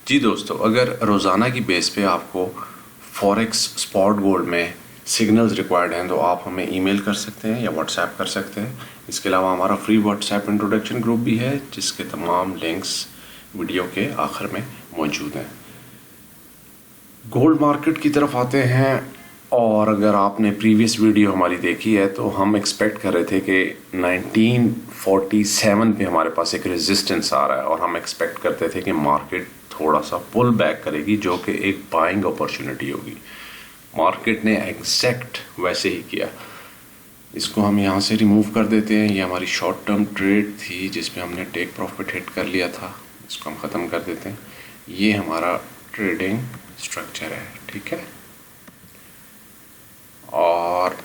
जी दोस्तों, अगर रोज़ाना की बेस पे आपको फॉरेक्स स्पॉट गोल्ड में सिग्नल्स रिक्वायर्ड हैं तो आप हमें ईमेल कर सकते हैं या व्हाट्सएप कर सकते हैं। इसके अलावा हमारा फ्री व्हाट्सएप इंट्रोडक्शन ग्रुप भी है जिसके तमाम लिंक्स वीडियो के आखिर में मौजूद हैं। गोल्ड मार्केट की तरफ आते हैं, और अगर आपने प्रीवियस वीडियो हमारी देखी है तो हम एक्सपेक्ट कर रहे थे कि 1947 पे हमारे पास एक रेजिस्टेंस आ रहा है और हम एक्सपेक्ट करते थे कि मार्केट थोड़ा सा पुल बैक करेगी जो कि एक बाइंग अपॉर्चुनिटी होगी। मार्केट ने एग्जैक्ट वैसे ही किया। इसको हम यहाँ से रिमूव कर देते हैं। ये हमारी शॉर्ट टर्म ट्रेड थी जिसमें हमने टेक प्रॉफिट हिट कर लिया था, इसको हम ख़त्म कर देते हैं। ये हमारा ट्रेडिंग स्ट्रक्चर है, ठीक है। और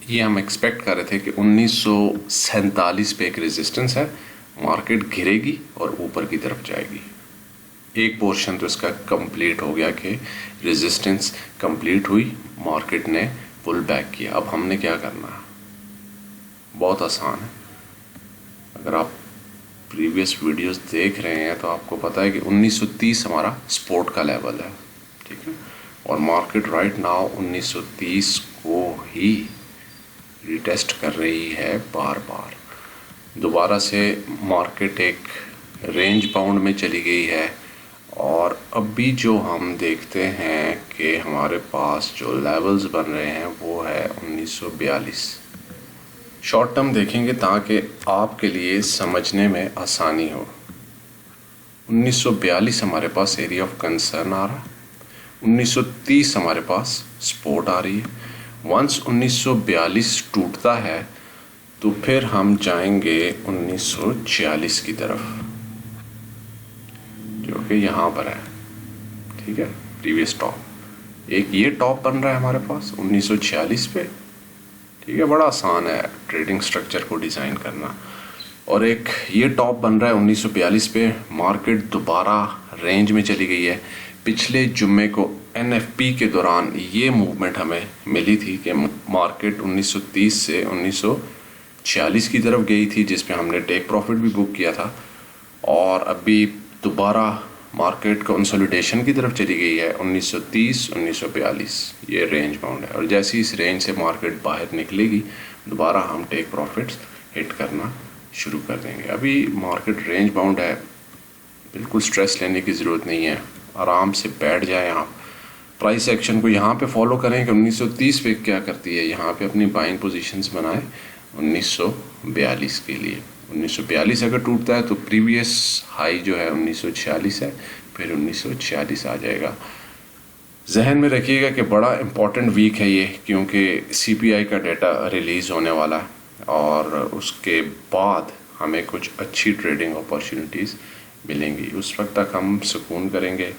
ये हम एक्सपेक्ट कर रहे थे कि 1947 पे एक रेजिस्टेंस है, मार्केट गिरेगी और ऊपर की तरफ जाएगी। एक पोर्शन तो इसका कंप्लीट हो गया कि रेजिस्टेंस कंप्लीट हुई, मार्केट ने पुल बैक किया। अब हमने क्या करना है, बहुत आसान है। अगर आप प्रीवियस वीडियोस देख रहे हैं तो आपको पता है कि 1930 हमारा सपोर्ट का लेवल है, ठीक है। और मार्केट राइट नाउ 1930 को ही रिटेस्ट कर रही है बार बार। दोबारा से मार्केट एक रेंज बाउंड में चली गई है, और अभी जो हम देखते हैं कि हमारे पास जो लेवल्स बन रहे हैं वो है 1942। शॉर्ट टर्म देखेंगे ताकि आपके लिए समझने में आसानी हो। 1942 हमारे पास एरिया ऑफ कंसर्न आ रहा है, 1930 हमारे पास सपोर्ट आ रही है। वंस 1942 टूटता है तो फिर हम जाएंगे 1946 की तरफ, जो कि यहाँ पर है, ठीक है। प्रीवियस टॉप एक ये टॉप बन रहा है हमारे पास 1946 पे, ठीक है। बड़ा आसान है ट्रेडिंग स्ट्रक्चर को डिज़ाइन करना। और एक ये टॉप बन रहा है 1942 पे। मार्केट दोबारा रेंज में चली गई है। पिछले जुम्मे को एनएफपी के दौरान ये मूवमेंट हमें मिली थी कि मार्केट 1930 से 1946 की तरफ गई थी, जिस पे हमने टेक प्रॉफिट भी बुक किया था। और अभी दोबारा मार्केट कंसोलिडेशन की तरफ चली गई है 1930 1942, ये रेंज बाउंड है। और जैसे इस रेंज से मार्केट बाहर निकलेगी दोबारा हम टेक प्रॉफिट्स हिट करना शुरू कर देंगे। अभी मार्केट रेंज बाउंड है, बिल्कुल स्ट्रेस लेने की ज़रूरत नहीं है, आराम से बैठ जाए आप। प्राइस एक्शन को यहाँ पे फॉलो करें कि 1930 पे क्या करती है, यहाँ पे अपनी बाइंग पोजीशंस बनाएं 1942 के लिए। 1942 अगर टूटता है तो प्रीवियस हाई जो है 1946 है, फिर 1946 आ जाएगा। जहन में रखिएगा कि बड़ा इम्पॉर्टेंट वीक है ये, क्योंकि सीपीआई का डेटा रिलीज़ होने वाला है और उसके बाद हमें कुछ अच्छी ट्रेडिंग अपॉर्चुनिटीज़ मिलेंगी। उस वक्त तक हम सुकून करेंगे,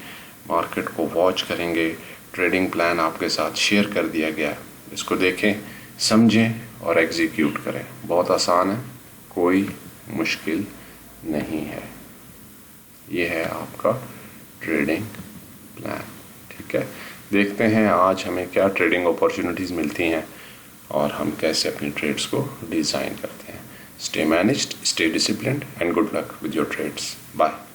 मार्केट को वॉच करेंगे। ट्रेडिंग प्लान आपके साथ शेयर कर दिया गया है, इसको देखें, समझें और एग्जीक्यूट करें। बहुत आसान है, कोई मुश्किल नहीं है। ये है आपका ट्रेडिंग प्लान, ठीक है। देखते हैं आज हमें क्या ट्रेडिंग अपॉर्चुनिटीज़ मिलती हैं और हम कैसे अपनी ट्रेड्स को डिज़ाइन करते हैं। Stay managed, stay disciplined and good luck with your trades. Bye.